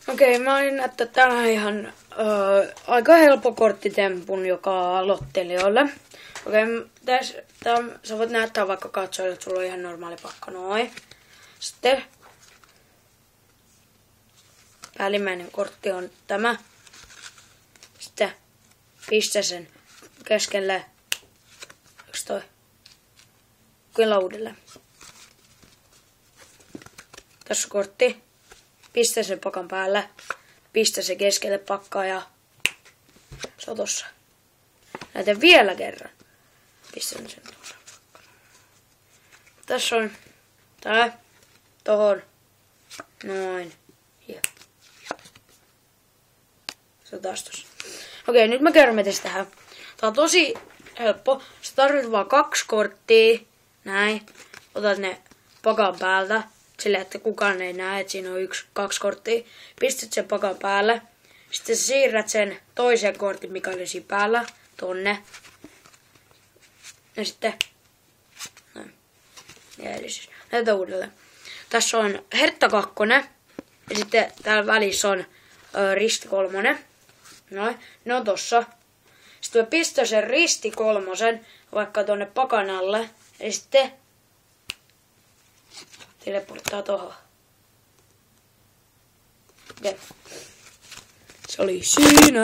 Okei, mä olin näyttää tänään ihan aika helppo korttitempun, joka aloittelijoille. Okei, sä voit näyttää vaikka katsojille, että sulla on ihan normaali pakka, noin. Sitten päällimmäinen kortti on tämä. Sitten pistä sen keskelle. Onks toi? Kyllä uudelleen. Tässä on kortti. Pistä sen pakan päälle. Pistä se keskelle pakkaa ja se on tossa. Näytän vielä kerran. Pistän sen tuossa. Tässä on tää. Tohon. Noin. Ja. Se on taas tossa. Okei, nyt mä kerron miten se tehdään. Tää on tosi helppo. Sä tarvitset vaan 2 korttia. Näin. Otat ne pakan päältä. Silleen, että kukaan ei näe, että siinä on 2 korttia. Pistät sen pakan päälle. Sitten sä siirrät sen toisen kortin, mikä oli siinä päällä, tonne. Ja sitten näin. Ja eli siis näytä uudelleen. Tässä on hertta 2. Ja sitten täällä välissä on risti 3. Noin. Ne on tossa. Sitten mä pistän sen risti 3 vaikka tonne pakan alle. Ja sitten teleporttaa tohon. Okay. Se oli siinä.